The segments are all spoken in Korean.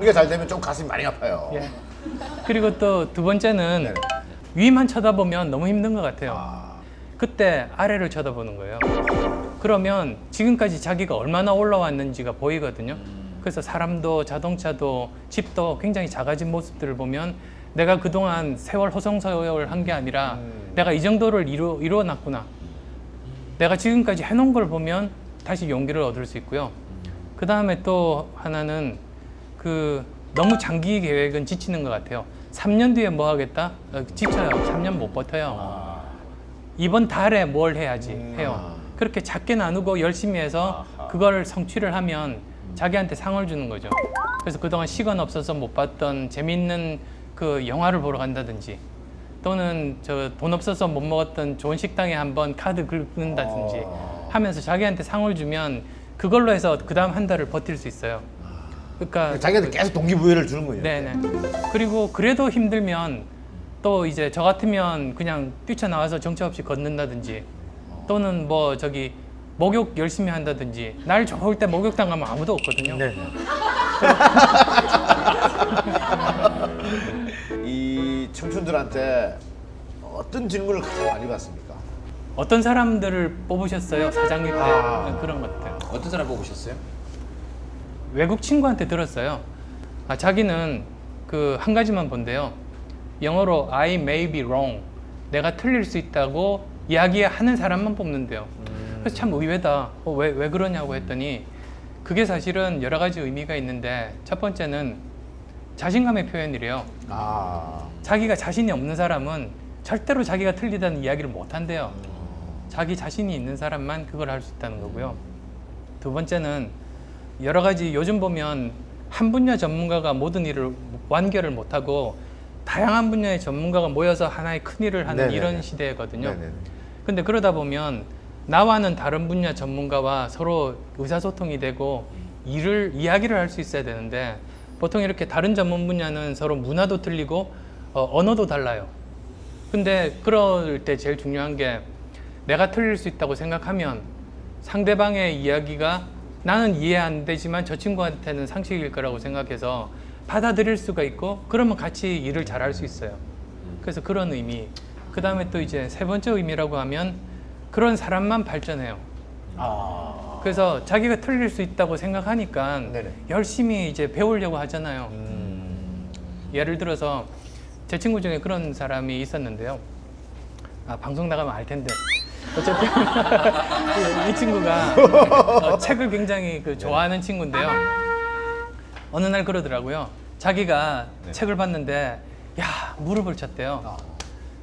이게 잘 되면 좀 가슴이 많이 아파요. 예. 그리고 또 두 번째는 네네. 위만 쳐다보면 너무 힘든 것 같아요. 아, 그때 아래를 쳐다보는 거예요. 그러면 지금까지 자기가 얼마나 올라왔는지가 보이거든요. 그래서 사람도 자동차도 집도 굉장히 작아진 모습들을 보면 내가 그동안 세월 호송세월 한 게 아니라 내가 이 정도를 이루어놨구나. 내가 지금까지 해놓은 걸 보면 다시 용기를 얻을 수 있고요. 그 다음에 또 하나는 너무 장기 계획은 지치는 것 같아요. 3년 뒤에 뭐 하겠다? 지쳐요. 3년 못 버텨요. 이번 달에 뭘 해야지 해요. 그렇게 작게 나누고 열심히 해서 그걸 성취를 하면 자기한테 상을 주는 거죠. 그래서 그동안 시간 없어서 못 봤던 재밌는 그 영화를 보러 간다든지 또는 돈 없어서 못 먹었던 좋은 식당에 한번 카드 긁는다든지 하면서 자기한테 상을 주면 그걸로 해서 그 다음 한 달을 버틸 수 있어요. 그러니까 자기한테 계속 동기부여를 주는 거예요. 네네. 그리고 그래도 힘들면 또 이제 저 같으면 그냥 뛰쳐나와서 정처 없이 걷는다든지 또는 뭐 저기 목욕 열심히 한다든지 날 좋을 때 목욕탕 가면 아무도 없거든요. 네. 이 청춘들한테 어떤 질문을 가장 많이 받습니까? 어떤 사람들을 뽑으셨어요? 사장님 때 아. 그런 것들. 어떤 사람 뽑으셨어요? 외국 친구한테 들었어요. 자기는 그 한 가지만 본대요. 영어로 I may be wrong. 내가 틀릴 수 있다고 이야기하는 사람만 뽑는데요. 그래서 참 의외다. 왜 그러냐고 했더니 그게 사실은 여러 가지 의미가 있는데 첫 번째는 자신감의 표현이래요. 아, 자기가 자신이 없는 사람은 절대로 자기가 틀리다는 이야기를 못 한대요. 자기 자신이 있는 사람만 그걸 할 수 있다는 거고요. 두 번째는 여러 가지 요즘 보면 한 분야 전문가가 모든 일을 완결을 못하고 다양한 분야의 전문가가 모여서 하나의 큰 일을 하는 네네네. 이런 시대거든요. 네네. 근데 그러다 보면 나와는 다른 분야 전문가와 서로 의사소통이 되고 이야기를 할 수 있어야 되는데 보통 이렇게 다른 전문 분야는 서로 문화도 틀리고 언어도 달라요. 근데 그럴 때 제일 중요한 게 내가 틀릴 수 있다고 생각하면 상대방의 이야기가 나는 이해 안 되지만 저 친구한테는 상식일 거라고 생각해서 받아들일 수가 있고 그러면 같이 일을 잘 할 수 있어요. 그래서 그런 의미. 그 다음에 또 이제 세 번째 의미라고 하면 그런 사람만 발전해요. 아, 그래서 자기가 틀릴 수 있다고 생각하니까 네네. 열심히 이제 배우려고 하잖아요. 예를 들어서 제 친구 중에 그런 사람이 있었는데요. 방송 나가면 알 텐데. 어쨌든 이 친구가 책을 굉장히 좋아하는 친구인데요. 어느 날 그러더라고요. 자기가 책을 봤는데 무릎을 쳤대요.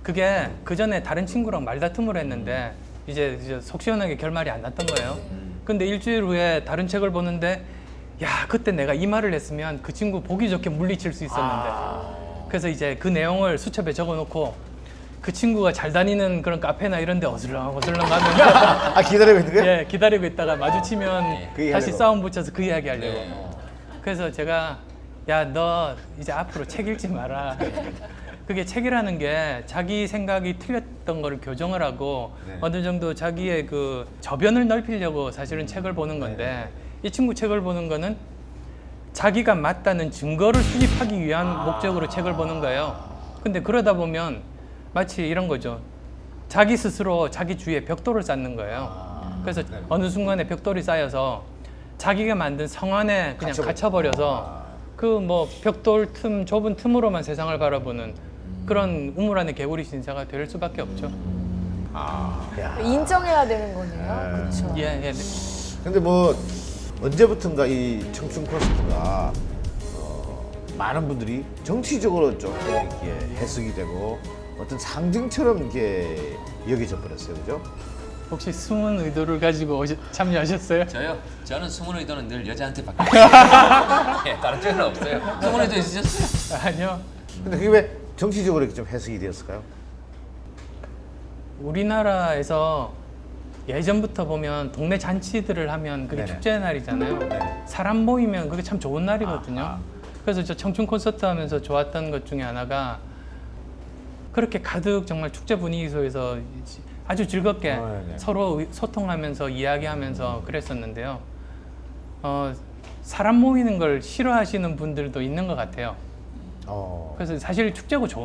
그게 그 전에 다른 친구랑 말다툼을 했는데 이제 속 시원하게 결말이 안 났던 거예요. 근데 일주일 후에 다른 책을 보는데 그때 내가 이 말을 했으면 그 친구 보기 좋게 물리칠 수 있었는데 그래서 이제 그 내용을 수첩에 적어놓고 그 친구가 잘 다니는 그런 카페나 이런 데 어슬렁 가면 아 기다리고 있는 거예요? 예, 기다리고 있다가 마주치면 그 이야기 다시 하려고. 싸움 붙여서 그 이야기 하려고. 네. 그래서 제가 너 이제 앞으로 책 읽지 마라. 그게 책이라는 게 자기 생각이 틀렸던 거를 교정을 하고 어느 정도 자기의 그 저변을 넓히려고 사실은 책을 보는 건데 이 친구 책을 보는 거는 자기가 맞다는 증거를 수집하기 위한 목적으로 책을 보는 거예요. 근데 그러다 보면 마치 이런 거죠. 자기 스스로 자기 주위에 벽돌을 쌓는 거예요. 그래서 어느 순간에 벽돌이 쌓여서 자기가 만든 성 안에 그냥 갇혀버려서 그 뭐 벽돌 틈 좁은 틈으로만 세상을 바라보는 그런 우물 안의 개구리 신사가 될 수밖에 없죠. 야. 인정해야 되는 거네요. 그렇죠. 예. 근데 뭐 언제부턴가 이 청춘 콘서트가 많은 분들이 정치적으로 좀 이렇게 해석이 되고 어떤 상징처럼 이렇게 여겨져 버렸어요, 그죠? 혹시 숨은 의도를 가지고 참여하셨어요? 저요? 저는 숨은 의도는 늘 여자한테 받고 예, 다른 쪽은 없어요. 숨은 의도 있으셨어요? 아니요. 근데 그게 왜 정치적으로 이렇게 좀 해석이 되었을까요? 우리나라에서 예전부터 보면 동네 잔치들을 하면 그게 네네. 축제의 날이잖아요. 사람 모이면 그게 참 좋은 날이거든요. 그래서 저 청춘 콘서트 하면서 좋았던 것 중에 하나가 그렇게 가득 정말 축제 분위기 속에서 아주 즐겁게 네네. 서로 소통하면서 이야기하면서 그랬었는데요. 사람 모이는 걸 싫어하시는 분들도 있는 것 같아요. 어. 그래서 사실 축제고 좋은